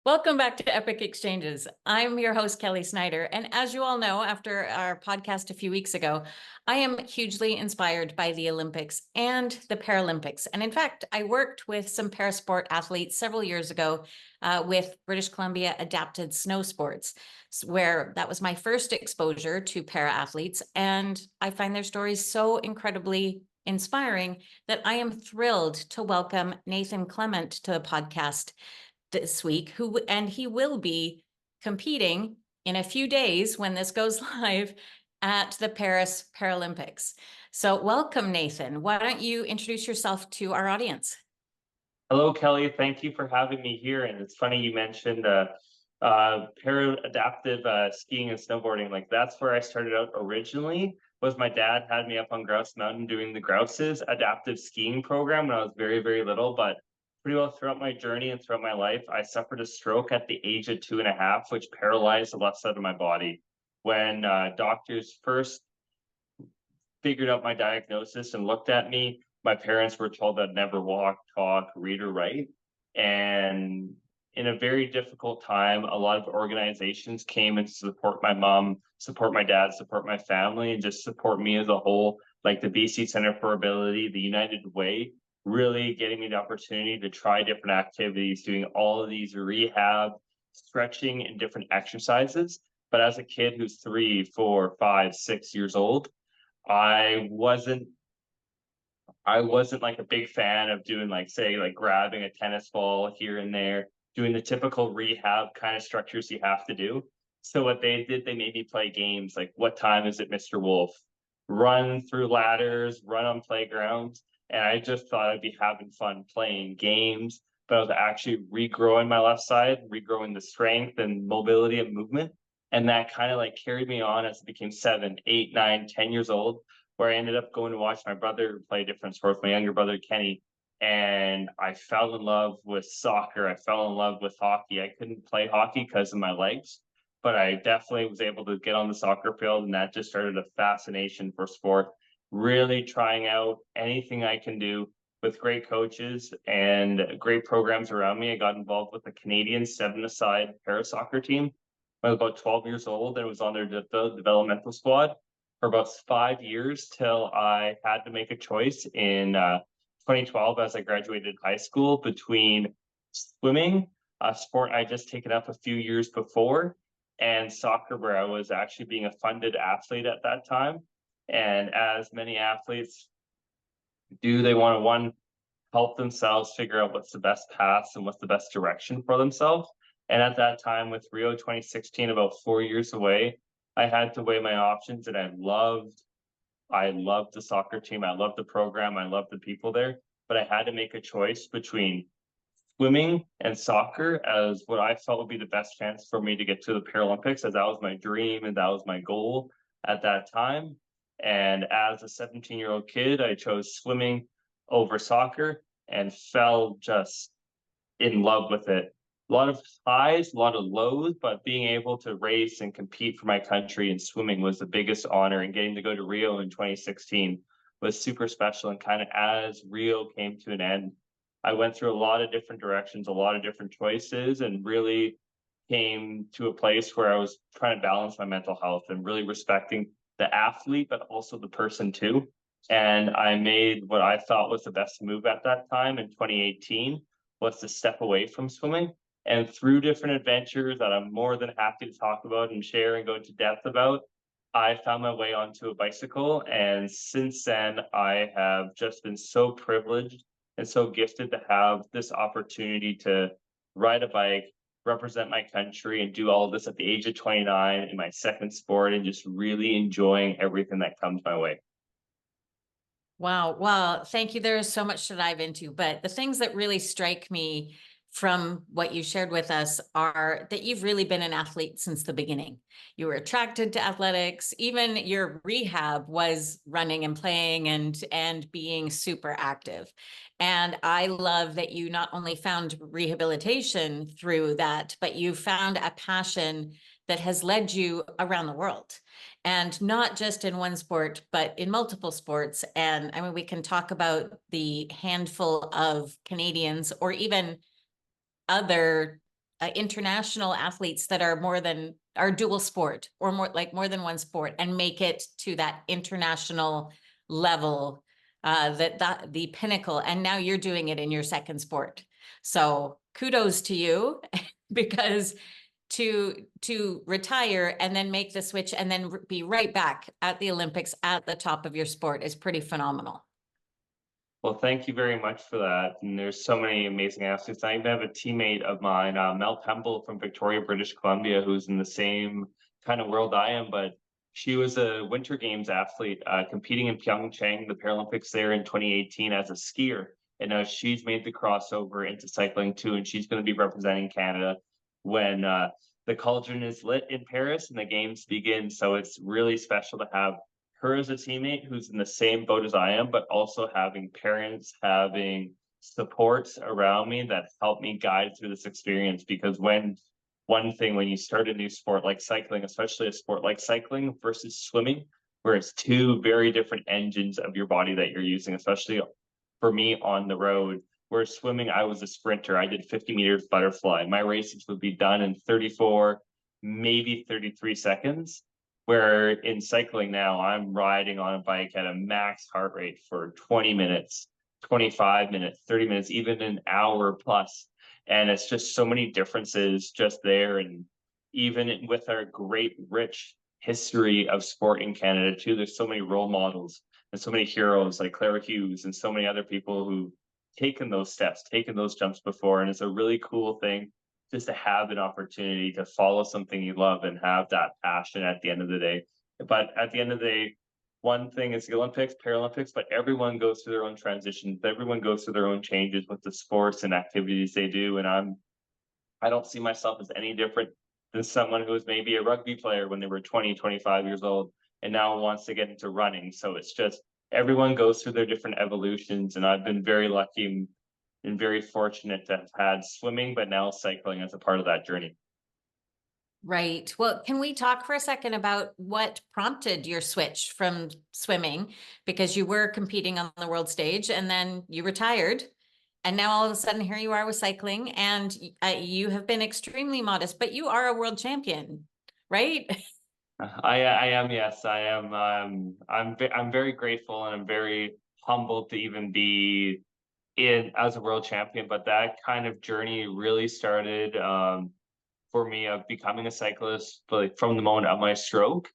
Welcome back to Epic Exchanges. I'm your host, Kelly Snider. And as you all know, after our podcast a few weeks ago, I am hugely inspired by the Olympics and the Paralympics. And in fact, I worked with some parasport athletes several years ago with British Columbia Adapted Snow Sports, where that was my first exposure to para athletes. And I find their stories so incredibly inspiring that I am thrilled to welcome Nathan Clement to the podcast this week, and he will be competing in a few days when this goes live at the Paris Paralympics. So welcome, Nathan. Why don't you introduce yourself to our audience? Hello, Kelly. Thank you for having me here. And it's funny you mentioned para-adaptive skiing and snowboarding. Like that's where I started out originally. Was my dad had me up on Grouse Mountain doing the Grouse's adaptive skiing program when I was very, very little. But pretty well throughout my journey and throughout my life, I suffered a stroke at the age of 2.5, which paralyzed the left side of my body. When doctors first figured out my diagnosis and looked at me, my parents were told I'd never walk, talk, read, or write. And in a very difficult time, a lot of organizations came and support my mom, support my dad, support my family, and just support me as a whole, like the BC Center for Ability, the United Way, really getting me the opportunity to try different activities, doing all of these rehab, stretching, and different exercises. But as a kid who's 3, 4, 5, 6 years old, I wasn't like a big fan of doing like say like grabbing a tennis ball here and there, doing the typical rehab kind of structures you have to do. So what they did, they made me play games like what time is it, Mr. Wolf? Run through ladders, run on playgrounds. And I just thought I'd be having fun playing games, but I was actually regrowing my left side, regrowing the strength and mobility and movement. And that kind of like carried me on as I became 7, 8, 9, 10 years old, where I ended up going to watch my brother play different sports, my younger brother, Kenny. And I fell in love with soccer. I fell in love with hockey. I couldn't play hockey because of my legs, but I definitely was able to get on the soccer field. And that just started a fascination for sport, really trying out anything I can do with great coaches and great programs around me. I got involved with the Canadian 7-a-side para soccer team. I was about 12 years old and was on their developmental squad for about 5 years till I had to make a choice in 2012 as I graduated high school between swimming, a sport I just taken up a few years before, and soccer, where I was actually being a funded athlete at that time. And as many athletes do, they want to one help themselves figure out what's the best path and what's the best direction for themselves. And at that time, with Rio 2016 about 4 years away, I had to weigh my options, and I loved the soccer team. I loved the program. I loved the people there, but I had to make a choice between swimming and soccer as what I felt would be the best chance for me to get to the Paralympics, as that was my dream and that was my goal at that time. And as a 17-year-old kid, I chose swimming over soccer and fell just in love with it. A lot of highs, a lot of lows, but being able to race and compete for my country in swimming was the biggest honor. And getting to go to Rio in 2016 was super special. And kind of as Rio came to an end, I went through a lot of different directions, a lot of different choices, and really came to a place where I was trying to balance my mental health and really respecting the athlete, but also the person too. And I made what I thought was the best move at that time in 2018 was to step away from swimming. And through different adventures that I'm more than happy to talk about and share and go into depth about, I found my way onto a bicycle. And since then, I have just been so privileged and so gifted to have this opportunity to ride a bike, represent my country, and do all of this at the age of 29 in my second sport, and just really enjoying everything that comes my way. Wow. Well, thank you. There is so much to dive into, but the things that really strike me from what you shared with us are that you've really been an athlete since the beginning. You were attracted to athletics. Even your rehab was running and playing and being super active. And I love that you not only found rehabilitation through that, but you found a passion that has led you around the world. And not just in one sport, but in multiple sports. And I mean, we can talk about the handful of Canadians or even other international athletes that are dual sport or more than one sport and make it to that international level, that the pinnacle. And now you're doing it in your second sport. So kudos to you because to retire and then make the switch and then be right back at the Olympics at the top of your sport is pretty phenomenal. Well, thank you very much for that. And there's so many amazing athletes. I even have a teammate of mine, Mel Pemble from Victoria, British Columbia, who's in the same kind of world I am, but she was a Winter Games athlete, competing in Pyeongchang, the Paralympics there in 2018 as a skier. And now she's made the crossover into cycling too, and she's going to be representing Canada when the cauldron is lit in Paris and the games begin. So it's really special to have her as a teammate who's in the same boat as I am, but also having parents, having supports around me that help me guide through this experience. Because when you start a new sport like cycling, especially a sport like cycling versus swimming, where it's two very different engines of your body that you're using, especially for me on the road, where swimming, I was a sprinter. I did 50 meters butterfly. My races would be done in 34, maybe 33 seconds. Where in cycling now, I'm riding on a bike at a max heart rate for 20 minutes, 25 minutes, 30 minutes, even an hour plus. And it's just so many differences just there. And even with our great, rich history of sport in Canada too, there's so many role models and so many heroes like Clara Hughes and so many other people who've taken those steps, taken those jumps before. And it's a really cool thing just to have an opportunity to follow something you love and have that passion at the end of the day. But at the end of the day, one thing is the Olympics, Paralympics, but everyone goes through their own transitions. Everyone goes through their own changes with the sports and activities they do. And I don't see myself as any different than someone who was maybe a rugby player when they were 20, 25 years old and now wants to get into running. So it's just everyone goes through their different evolutions. And I've been very lucky and very fortunate to have had swimming, but now cycling as a part of that journey. Right. Well, can we talk for a second about what prompted your switch from swimming? Because you were competing on the world stage and then you retired. And now all of a sudden here you are with cycling and you have been extremely modest, but you are a world champion, right? I am, yes, I am. I'm very grateful and I'm very humbled to even be in as a world champion. But that kind of journey really started for me of becoming a cyclist, like from the moment of my stroke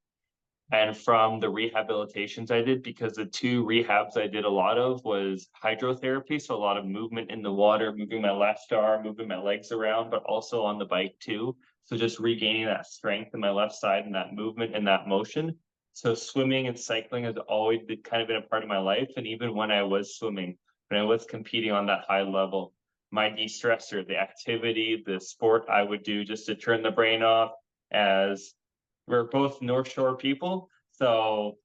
and from the rehabilitations I did, because the two rehabs I did a lot of was hydrotherapy. So a lot of movement in the water, moving my left arm, moving my legs around, but also on the bike too. So just regaining that strength in my left side and that movement and that motion. So swimming and cycling has always been kind of been a part of my life. And even when I was swimming, when I was competing on that high level, my de-stressor, the activity, the sport I would do just to turn the brain off, as we're both North Shore people. So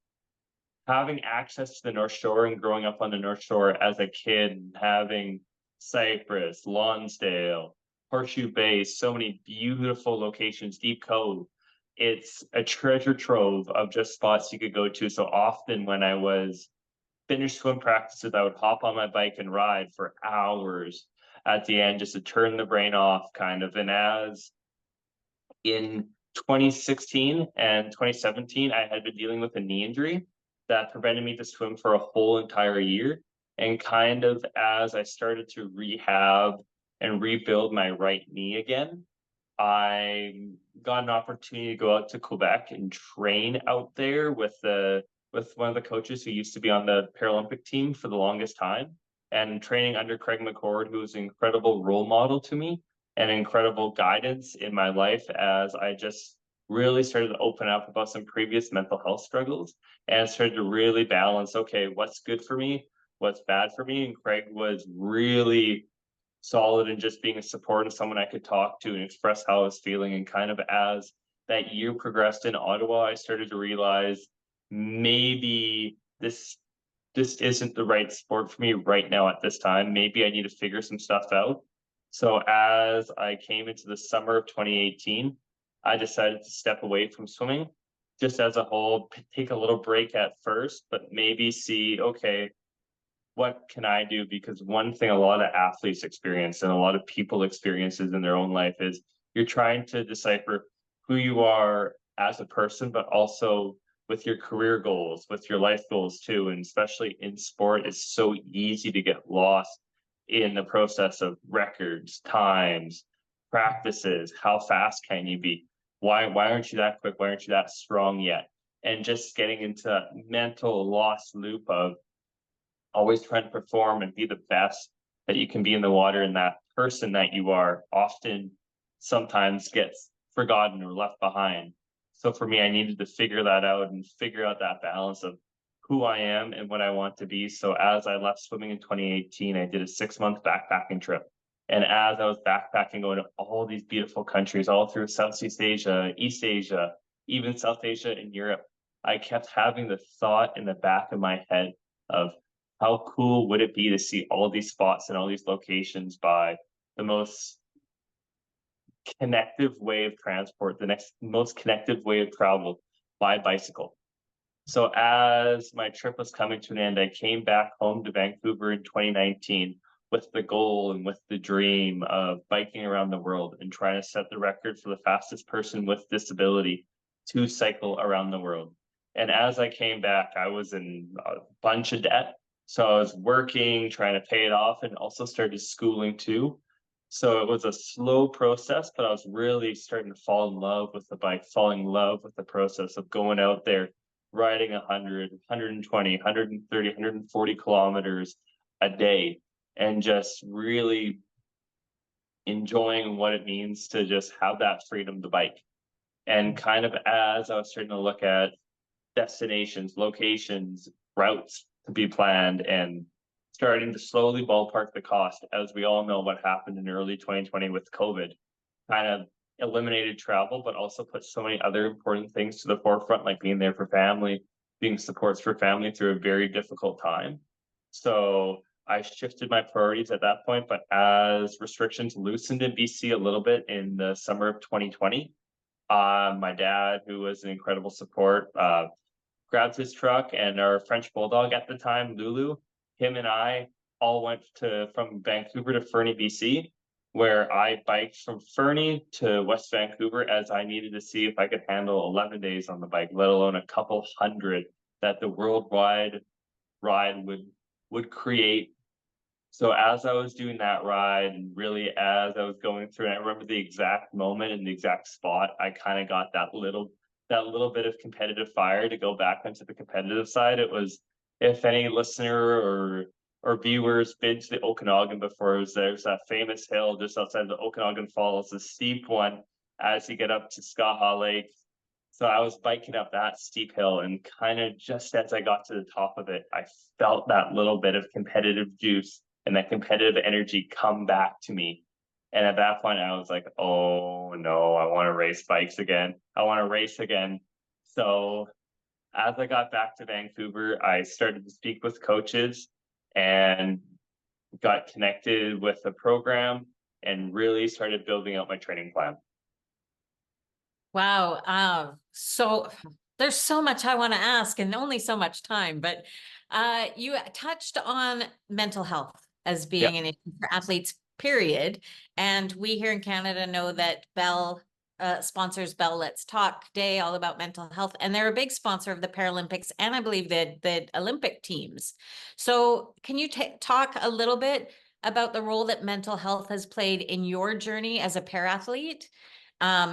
having access to the North Shore and growing up on the North Shore as a kid, having Cypress, Lonsdale, Horseshoe Bay, so many beautiful locations, Deep Cove. It's a treasure trove of just spots you could go to. So often when I was finished swim practices, I would hop on my bike and ride for hours at the end just to turn the brain off kind of. And as in 2016 and 2017, I had been dealing with a knee injury that prevented me to swim for a whole entire year. And kind of as I started to rehab and rebuild my right knee again, I got an opportunity to go out to Quebec and train out there with one of the coaches who used to be on the Paralympic team for the longest time, and training under Craig McCord, who was an incredible role model to me and incredible guidance in my life as I just really started to open up about some previous mental health struggles and started to really balance, okay, what's good for me, what's bad for me. And Craig was really solid in just being a support and someone I could talk to and express how I was feeling. And kind of as that year progressed in Ottawa, I started to realize maybe this isn't the right sport for me right now at this time. Maybe I need to figure some stuff out. So as I came into the summer of 2018, I decided to step away from swimming just as a whole, take a little break at first, but maybe see, okay, what can I do? Because one thing a lot of athletes experience and a lot of people experiences in their own life is you're trying to decipher who you are as a person, but also with your career goals, with your life goals too. And especially in sport, it's so easy to get lost in the process of records, times, practices, how fast can you be? Why aren't you that quick? Why aren't you that strong yet? And just getting into a mental lost loop of always trying to perform and be the best that you can be in the water, and that person that you are often sometimes gets forgotten or left behind. So for me, I needed to figure that out and figure out that balance of who I am and what I want to be. So as I left swimming in 2018, I did a 6-month backpacking trip. And as I was backpacking, going to all these beautiful countries, all through Southeast Asia, East Asia, even South Asia and Europe, I kept having the thought in the back of my head of how cool would it be to see all these spots and all these locations by the most connective way of transport, the next most connective way of travel, by bicycle. So as my trip was coming to an end, I came back home to Vancouver in 2019 with the goal and with the dream of biking around the world and trying to set the record for the fastest person with disability to cycle around the world. And as I came back, I was in a bunch of debt. So I was working, trying to pay it off, and also started schooling too. So it was a slow process, but I was really starting to fall in love with the bike, falling in love with the process of going out there, riding 100, 120, 130, 140 kilometers a day, and just really enjoying what it means to just have that freedom to bike. And kind of as I was starting to look at destinations, locations, routes to be planned, and starting to slowly ballpark the cost, as we all know what happened in early 2020 with COVID, kind of eliminated travel, but also put so many other important things to the forefront, like being there for family, being supports for family through a very difficult time. So I shifted my priorities at that point, but as restrictions loosened in BC a little bit in the summer of 2020, my dad, who was an incredible support, grabbed his truck, and our French bulldog at the time, Lulu, him and I all went from Vancouver to Fernie, BC, where I biked from Fernie to West Vancouver, as I needed to see if I could handle 11 days on the bike, let alone a couple hundred that the worldwide ride would create. So as I was doing that ride, and really as I was going through, and I remember the exact moment and the exact spot, I kind of got that little bit of competitive fire to go back onto the competitive side. It was, if any listener or viewers been to the Okanagan before, there's that famous hill just outside the Okanagan Falls, a steep one as you get up to Skaha Lake. So I was biking up that steep hill, and kind of just as I got to the top of it, I felt that little bit of competitive juice and that competitive energy come back to me. And at that point, I was like, oh no, I want to race bikes again. I want to race again. So as I got back to Vancouver, I started to speak with coaches and got connected with the program and really started building out my training plan. Wow. So there's so much I want to ask and only so much time, but you touched on mental health as Yeah. being an issue for athletes, period. And we here in Canada know that Bell sponsors Bell Let's Talk Day, all about mental health. And they're a big sponsor of the Paralympics and I believe the Olympic teams. So can you talk a little bit about the role that mental health has played in your journey as a parathlete?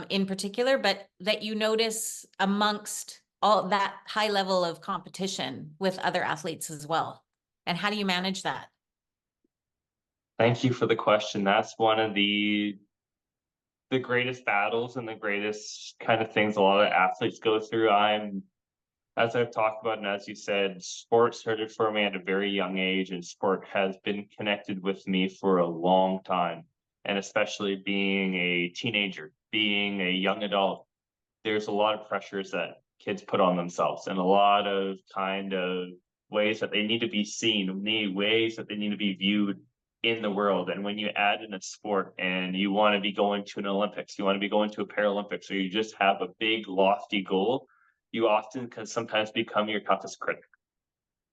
In particular, but that you notice amongst all that high level of competition with other athletes as well. And how do you manage that? Thank you for the question. That's one of the greatest battles and the greatest kind of things a lot of athletes go through. As I've talked about, and as you said, sport started for me at a very young age, and sport has been connected with me for a long time. And especially being a teenager, being a young adult, there's a lot of pressures that kids put on themselves, and a lot of kind of ways that they need to be seen, ways that they need to be viewed in the world. And when you add in a sport and you want to be going to an Olympics, you want to be going to a Paralympics, or you just have a big lofty goal, you often can sometimes become your toughest critic.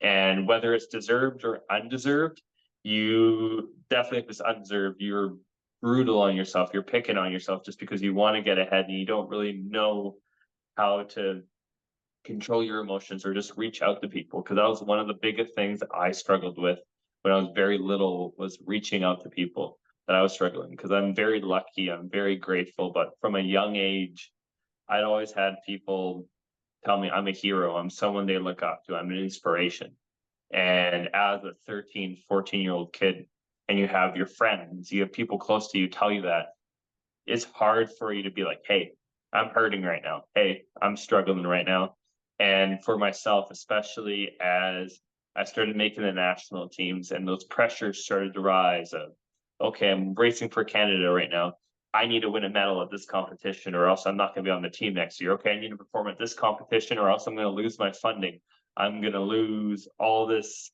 And whether it's deserved or undeserved, you definitely, if it's undeserved, you're brutal on yourself. You're picking on yourself just because you want to get ahead and you don't really know how to control your emotions or just reach out to people. Because that was one of the biggest things that I struggled with when I was very little, was reaching out to people. That I was struggling, because I'm very lucky, I'm very grateful, but from a young age, I'd always had people tell me I'm a hero, I'm someone they look up to, I'm an inspiration. And as a 13, 14-year-old kid, and you have your friends, you have people close to you tell you that, it's hard for you to be like, hey, I'm hurting right now. Hey, I'm struggling right now. And for myself, especially as I started making the national teams and those pressures started to rise of, okay, I'm racing for Canada right now. I need to win a medal at this competition or else I'm not going to be on the team next year. Okay, I need to perform at this competition or else I'm going to lose my funding. I'm going to lose all this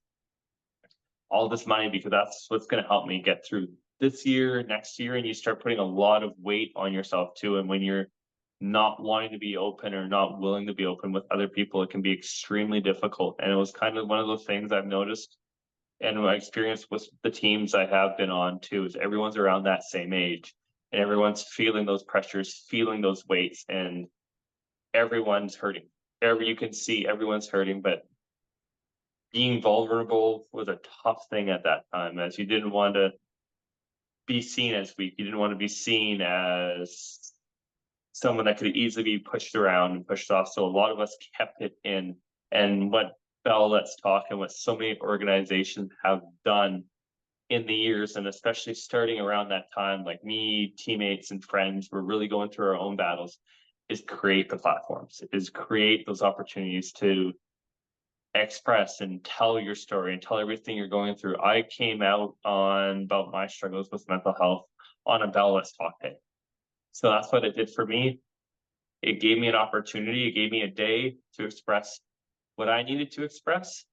money because that's what's going to help me get through this year, next year. And you start putting a lot of weight on yourself too. And when you're not wanting to be open or not willing to be open with other people, it can be extremely difficult. And it was kind of one of those things I've noticed and my experience with the teams I have been on too, is everyone's around that same age and everyone's feeling those pressures, feeling those weights, and everyone's hurting. You can see everyone's hurting, but being vulnerable was a tough thing at that time, as you didn't want to be seen as weak. You didn't want to be seen as someone that could easily be pushed around and pushed off. So a lot of us kept it in. And what Bell Let's Talk and what so many organizations have done in the years, and especially starting around that time, like me, teammates and friends were really going through our own battles, is create the platforms, is create those opportunities to express and tell your story and tell everything you're going through. I came out on about my struggles with mental health on a Bell Let's Talk day. So that's what it did for me. It gave me an opportunity. It gave me a day to express what I needed to express.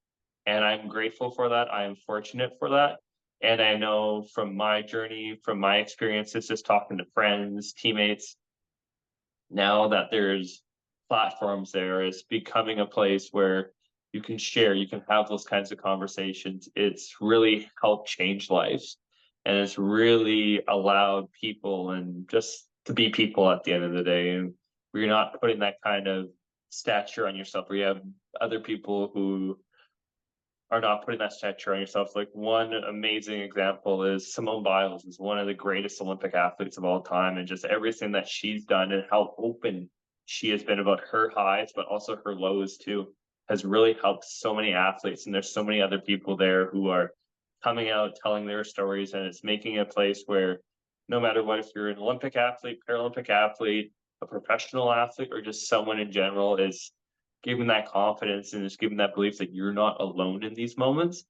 And I'm grateful for that. I am fortunate for that. And I know from my journey, from my experiences, just talking to friends, teammates, now that there's platforms there, is becoming a place where you can share, you can have those kinds of conversations. It's really helped change lives. And it's really allowed people and just to be people at the end of the day. And we're not putting that kind of stature on yourself where you have other people who are not putting that stature on yourself. Like one amazing example is Simone Biles is one of the greatest Olympic athletes of all time, and just everything that she's done and how open she has been about her highs, but also her lows too, has really helped so many athletes. And there's so many other people there who are coming out, telling their stories, and it's making a place where no matter what, if you're an Olympic athlete, Paralympic athlete, a professional athlete, or just someone in general, is giving that confidence and just giving that belief that you're not alone in these moments.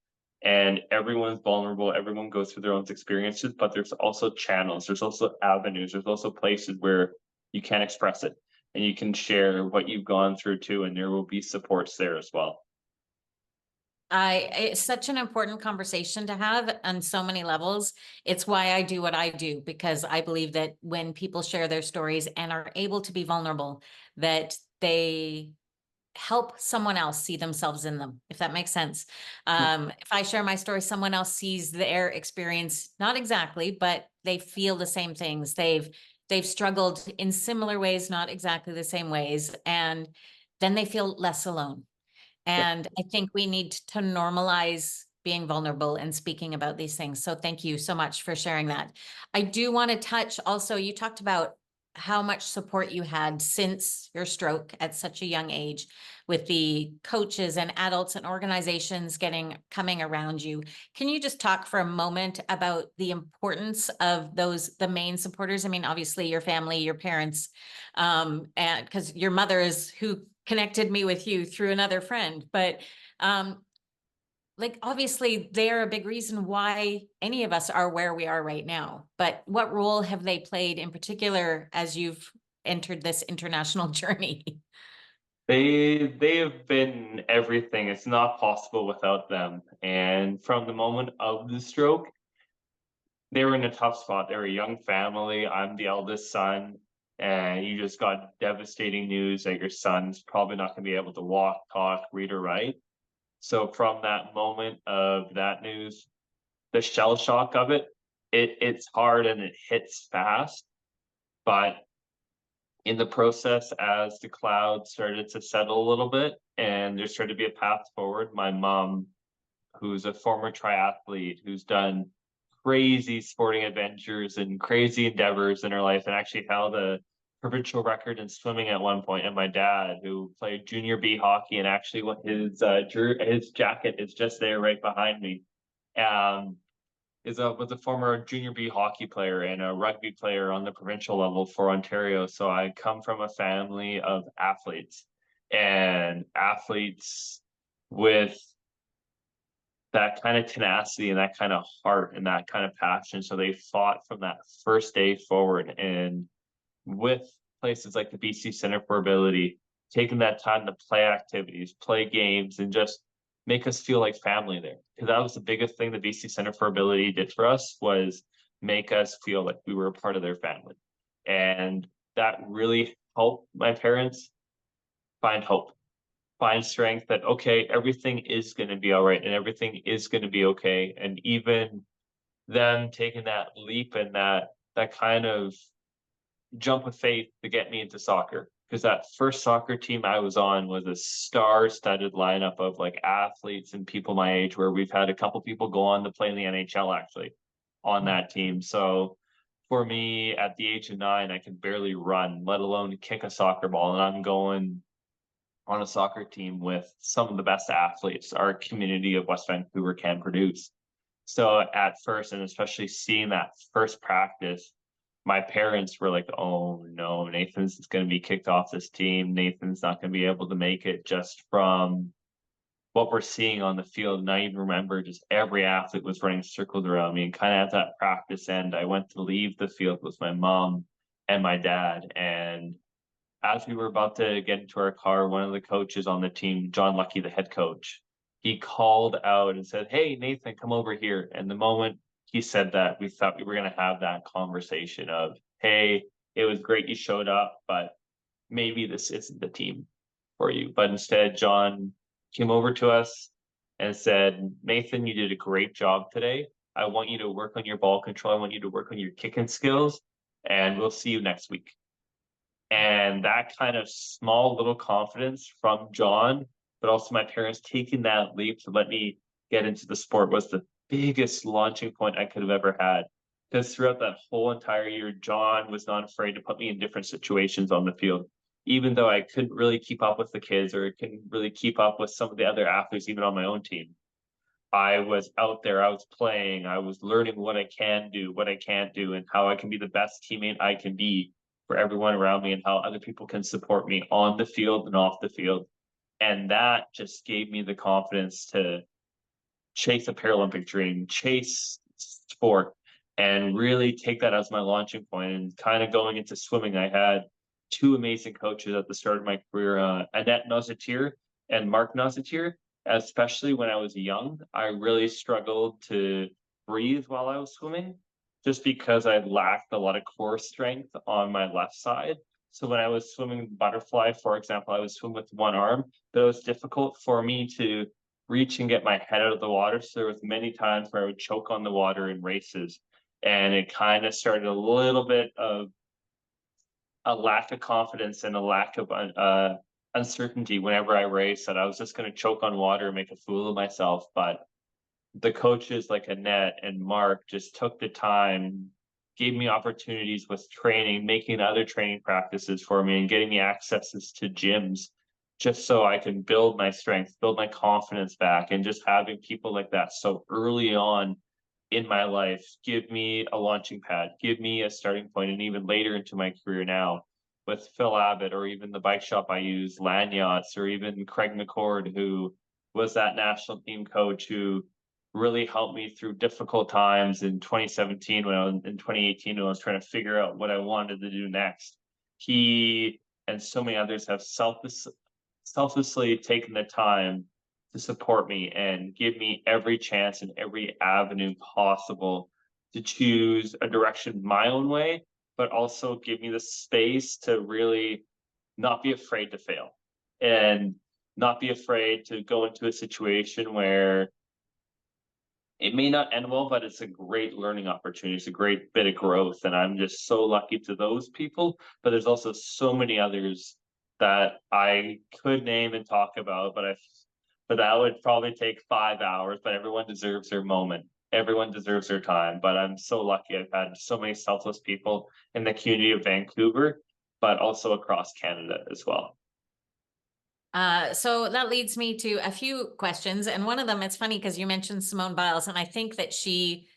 And everyone's vulnerable, everyone goes through their own experiences, but there's also channels, there's also avenues, there's also places where you can express it and you can share what you've gone through too, and there will be supports there as well. It's such an important conversation to have on so many levels. It's why I do what I do, because I believe that when people share their stories and are able to be vulnerable, that they help someone else see themselves in them, if that makes sense. If I share my story, someone else sees their experience, not exactly, but they feel the same things. They've struggled in similar ways, not exactly the same ways, and then they feel less alone. And I think we need to normalize being vulnerable and speaking about these things. So thank you so much for sharing that. I do want to touch also, you talked about how much support you had since your stroke at such a young age, with the coaches and adults and organizations coming around you. Can you just talk for a moment about the importance of the main supporters? I mean, obviously your family, your parents, and because your mother is who connected me with you through another friend, but like obviously they're a big reason why any of us are where we are right now. But what role have they played in particular as you've entered this international journey? They have been everything. It's not possible without them. And from the moment of the stroke, they were in a tough spot. They're a young family. I'm the eldest son, and you just got devastating news that your son's probably not going to be able to walk, talk, read, or write. So from that moment of that news, the shell shock of it, it's hard and it hits fast, but in the process, as the cloud started to settle a little bit and there started to be a path forward, my mom, who's a former triathlete, who's done crazy sporting adventures and crazy endeavors in her life and actually held a provincial record in swimming at one point, and my dad, who played junior B hockey, and actually his jacket is just there right behind me. Um, was a former junior B hockey player and a rugby player on the provincial level for Ontario. So I come from a family of athletes, and athletes with that kind of tenacity and that kind of heart and that kind of passion. So they fought from that first day forward. And with places like the BC Center for Ability, taking that time to play activities, play games, and just make us feel like family there. Because that was the biggest thing the BC Center for Ability did for us, was make us feel like we were a part of their family. And that really helped my parents find hope, find strength that, okay, everything is going to be all right and everything is going to be okay. And even them taking that leap and that kind of jump of faith to get me into soccer, because that first soccer team I was on was a star-studded lineup of like athletes and people my age, where we've had a couple people go on to play in the NHL actually on that team. So for me, at the age of 9, I can barely run, let alone kick a soccer ball, and I'm going on a soccer team with some of the best athletes our community of West Vancouver can produce. So at first, and especially seeing that first practice, my parents were like, oh no, Nathan's going to be kicked off this team. Nathan's not going to be able to make it, just from what we're seeing on the field. And I even remember just every athlete was running circles around me. And kind of at that practice end, I went to leave the field with my mom and my dad. And as we were about to get into our car, one of the coaches on the team, John Lucky, the head coach, he called out and said, "Hey, Nathan, come over here." And the moment he said that, we thought we were going to have that conversation of, hey, it was great you showed up, but maybe this isn't the team for you. But instead, John came over to us and said, "Nathan, you did a great job today. I want you to work on your ball control. I want you to work on your kicking skills, and we'll see you next week." And that kind of small little confidence from John, but also my parents taking that leap to let me get into the sport, was the biggest launching point I could have ever had. Because throughout that whole entire year, John was not afraid to put me in different situations on the field. Even though I couldn't really keep up with the kids, or couldn't really keep up with some of the other athletes, even on my own team, I was out there, I was playing, I was learning what I can do, what I can't do, and how I can be the best teammate I can be for everyone around me, and how other people can support me on the field and off the field. And that just gave me the confidence to chase a Paralympic dream, chase sport, and really take that as my launching point. And kind of going into swimming, I had two amazing coaches at the start of my career, Annette Nozetir and Mark Nozetir. Especially when I was young, I really struggled to breathe while I was swimming, just because I lacked a lot of core strength on my left side. So when I was swimming butterfly, for example, I would swim with one arm, but it was difficult for me to reach and get my head out of the water. So there was many times where I would choke on the water in races. And it kind of started a little bit of a lack of confidence and a lack of uncertainty whenever I raced, that I was just going to choke on water and make a fool of myself. But the coaches like Annette and Mark just took the time, gave me opportunities with training, making other training practices for me, and getting me accesses to gyms, just so I can build my strength, build my confidence back. And just having people like that so early on in my life give me a launching pad, give me a starting point. And even later into my career now, with Phil Abbott, or even the bike shop I use, Lanyards, or even Craig McCord, who was that national team coach who really helped me through difficult times in 2017, when I was in 2018, when I was trying to figure out what I wanted to do next. He and so many others have selflessly taken the time to support me and give me every chance and every avenue possible to choose a direction my own way, but also give me the space to really not be afraid to fail. And not be afraid to go into a situation where it may not end well, but it's a great learning opportunity. It's a great bit of growth. And I'm just so lucky to those people. But there's also so many others that I could name and talk about, but that would probably take 5 hours, but everyone deserves their moment. Everyone deserves their time. But I'm so lucky. I've had so many selfless people in the community of Vancouver, but also across Canada as well. So that leads me to a few questions. And one of them, it's funny because you mentioned Simone Biles, and I think that she,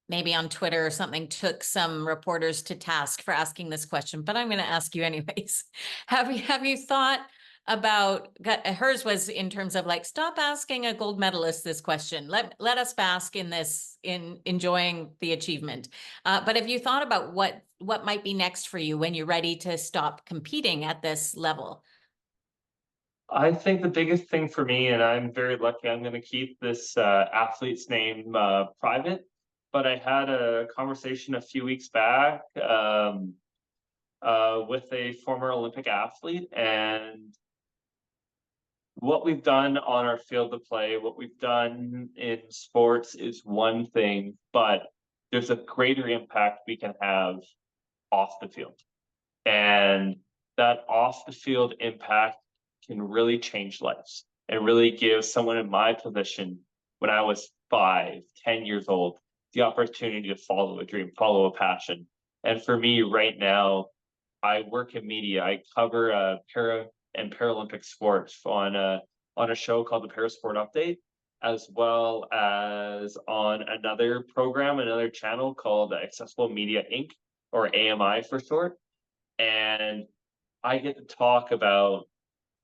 maybe on Twitter or something, took some reporters to task for asking this question, but I'm going to ask you anyways. Have you thought about, hers was in terms of like, stop asking a gold medalist this question. Let us bask in this, in enjoying the achievement. But have you thought about what might be next for you when you're ready to stop competing at this level? I think the biggest thing for me, and I'm very lucky, I'm going to keep this athlete's name private, but I had a conversation a few weeks back with a former Olympic athlete, and what we've done on our field of play, what we've done in sports is one thing, but there's a greater impact we can have off the field. And that off the field impact can really change lives and really give someone in my position when I was 5, 10 years old, the opportunity to follow a dream, follow a passion. And for me right now, I work in media. I cover para and Paralympic sports on a show called the Parasport Update, as well as on another program, another channel called Accessible Media Inc., or AMI for short. And I get to talk about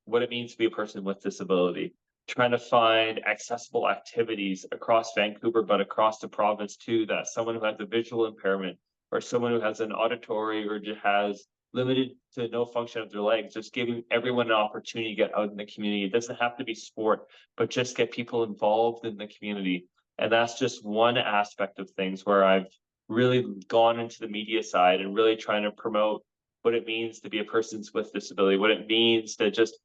what it means to be a person with disability, trying to find accessible activities across Vancouver, but across the province too, that someone who has a visual impairment or someone who has an auditory or just has limited to no function of their legs, just giving everyone an opportunity to get out in the community. It doesn't have to be sport, but just get people involved in the community. And that's just one aspect of things where I've really gone into the media side and really trying to promote what it means to be a person with disability, what it means to just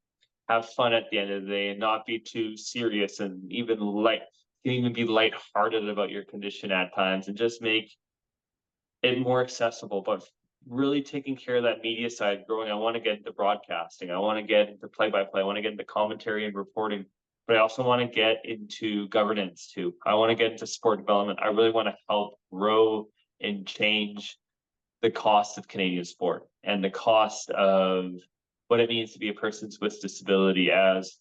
have fun at the end of the day and not be too serious, and even be lighthearted about your condition at times, and just make it more accessible. But really taking care of that media side growing. I want to get into broadcasting. I want to get into play-by-play. I want to get into commentary and reporting, but I also want to get into governance too. I want to get into sport development. I really want to help grow and change the cost of Canadian sport and the cost of what it means to be a person with disability, as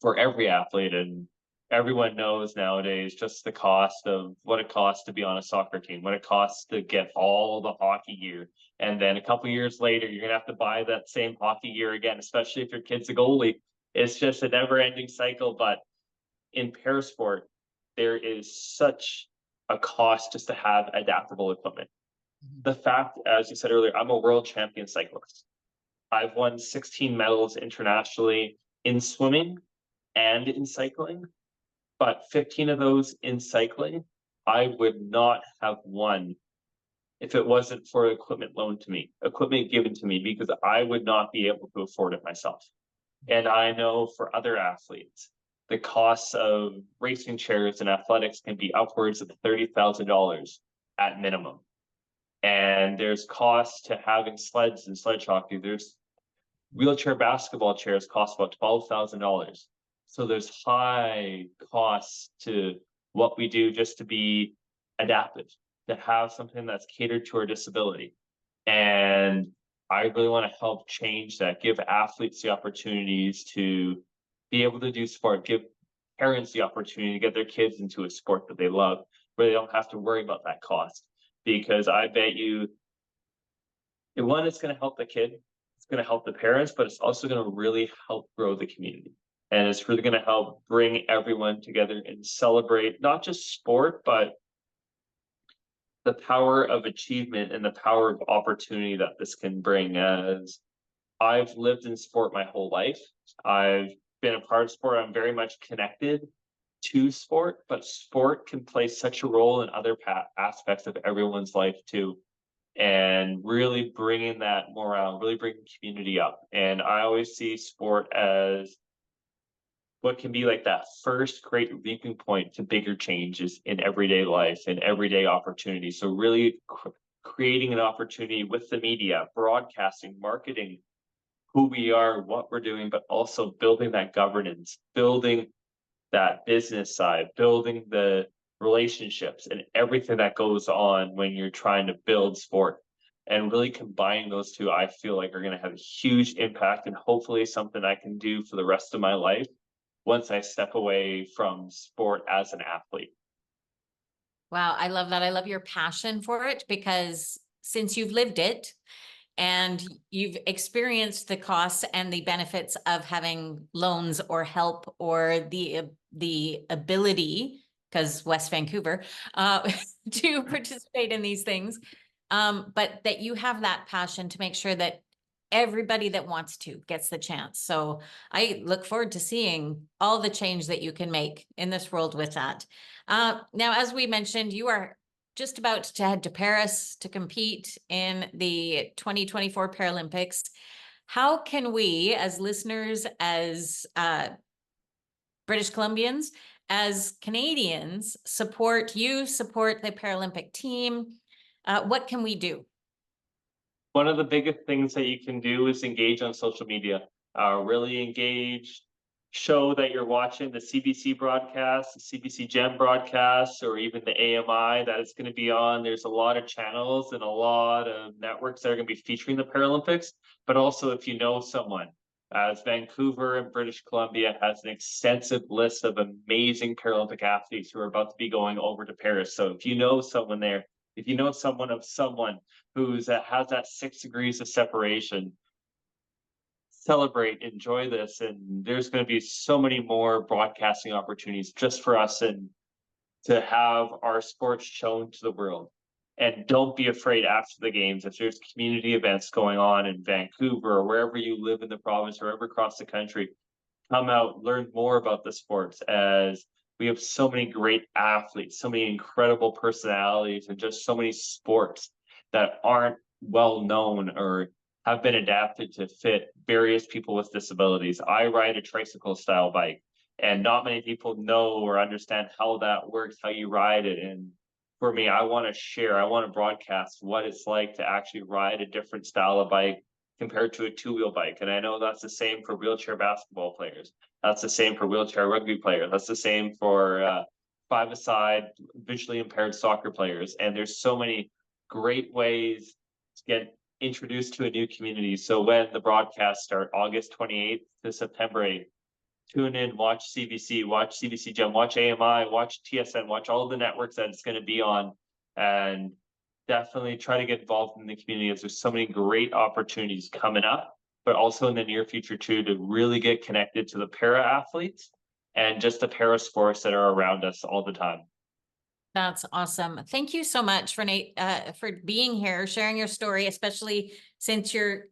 for every athlete. And everyone knows nowadays just the cost of what it costs to be on a soccer team, what it costs to get all the hockey gear. And then a couple years later, you're going to have to buy that same hockey gear again, especially if your kid's a goalie. It's just a never ending cycle. But in parasport, there is such a cost just to have adaptable equipment. The fact, as you said earlier, I'm a world champion cyclist. I've won 16 medals internationally in swimming and in cycling, but 15 of those in cycling, I would not have won if it wasn't for equipment loaned to me, equipment given to me, because I would not be able to afford it myself. And I know for other athletes, the costs of racing chairs and athletics can be upwards of $30,000 at minimum. And there's costs to having sleds and sledge hockey. There's wheelchair basketball chairs cost about $12,000. So there's high costs to what we do just to be adaptive, to have something that's catered to our disability. And I really want to help change that, give athletes the opportunities to be able to do sport, give parents the opportunity to get their kids into a sport that they love, where they don't have to worry about that cost. Because I bet you, one, it's going to help the kid, it's going to help the parents, but it's also going to really help grow the community. And it's really going to help bring everyone together and celebrate not just sport, but the power of achievement and the power of opportunity that this can bring. As I've lived in sport my whole life, I've been a part of sport, I'm very much connected to sport, but sport can play such a role in other aspects of everyone's life too. and really bringing that morale, really bringing community up. And I always see sport as what can be like that first great leaping point to bigger changes in everyday life and everyday opportunities. So really creating an opportunity with the media, broadcasting, marketing, who we are, what we're doing, but also building that governance, building that business side, building the relationships and everything that goes on when you're trying to build sport. And really combining those two, I feel like are going to have a huge impact, and hopefully something I can do for the rest of my life once I step away from sport as an athlete. Wow, I love that. I love your passion for it, because since you've lived it and you've experienced the costs and the benefits of having loans or help or the ability, because West Vancouver, to participate in these things, but that you have that passion to make sure that everybody that wants to gets the chance. So I look forward to seeing all the change that you can make in this world with that. Now, as we mentioned, you are just about to head to Paris to compete in the 2024 Paralympics. How can we, as listeners, as British Columbians, as Canadians, support you, support the Paralympic team? What can we do? One of the biggest things that you can do is engage on social media. Really engage, show that you're watching the CBC broadcast, the CBC Gem broadcast, or even the AMI that it's going to be on. There's a lot of channels and a lot of networks that are going to be featuring the Paralympics. But also, if you know someone, as Vancouver and British Columbia has an extensive list of amazing Paralympic athletes who are about to be going over to Paris. So if you know someone there, if you know someone of someone who's has that 6 degrees of separation, celebrate, enjoy this. And there's going to be so many more broadcasting opportunities just for us and to have our sports shown to the world. And don't be afraid after the games, if there's community events going on in Vancouver or wherever you live in the province or wherever across the country, come out, learn more about the sports, as we have so many great athletes, so many incredible personalities, and just so many sports that aren't well known or have been adapted to fit various people with disabilities. I ride a tricycle style bike, and not many people know or understand how that works, how you ride it. And for me, I want to share, I want to broadcast what it's like to actually ride a different style of bike compared to a two-wheel bike. And I know that's the same for wheelchair basketball players. That's the same for wheelchair rugby players. That's the same for five-a-side visually impaired soccer players. And there's so many great ways to get introduced to a new community. So when the broadcasts start August 28th to September 8th, tune in, watch CBC Gem, watch AMI, watch TSN, watch all the networks that it's going to be on, and definitely try to get involved in the community, as there's so many great opportunities coming up, but also in the near future too, to really get connected to the para athletes and just the para sports that are around us all the time. That's awesome. Thank you so much, Renee, for being here, sharing your story, especially since you're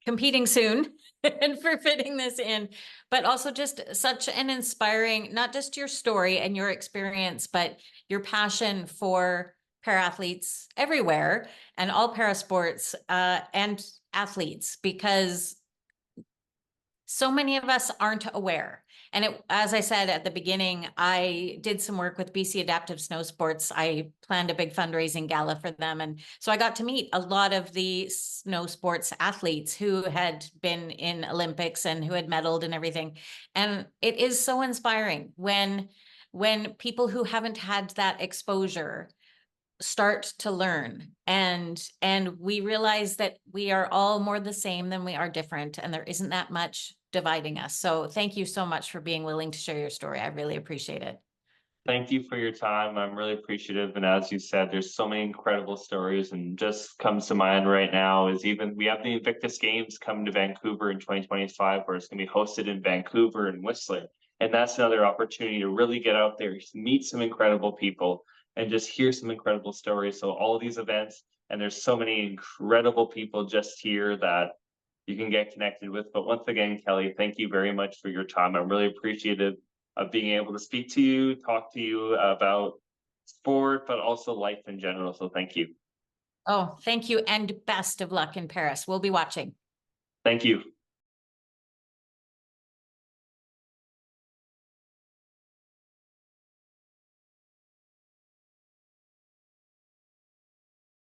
competing soon, and for fitting this in, but also just such an inspiring, not just your story and your experience, but your passion for para athletes everywhere and all para sports and athletes, because so many of us aren't aware. And as I said at the beginning, I did some work with BC Adaptive Snow Sports. I planned a big fundraising gala for them. And so I got to meet a lot of the snow sports athletes who had been in Olympics and who had medaled and everything. And it is so inspiring when people who haven't had that exposure start to learn, and we realize that we are all more the same than we are different, and there isn't that much dividing us. So thank you so much for being willing to share your story. I really appreciate it. Thank you for your time. I'm really appreciative. And as you said, there's so many incredible stories, and just comes to mind right now is even we have the Invictus Games coming to Vancouver in 2025, where it's going to be hosted in Vancouver and Whistler. And that's another opportunity to really get out there, meet some incredible people, and just hear some incredible stories. So all these events, and there's so many incredible people just here that you can get connected with. But once again, Kelly, thank you very much for your time. I'm really appreciative of being able to speak to you, talk to you about sport, but also life in general. So thank you. Oh, thank you and best of luck in Paris. We'll be watching. Thank you.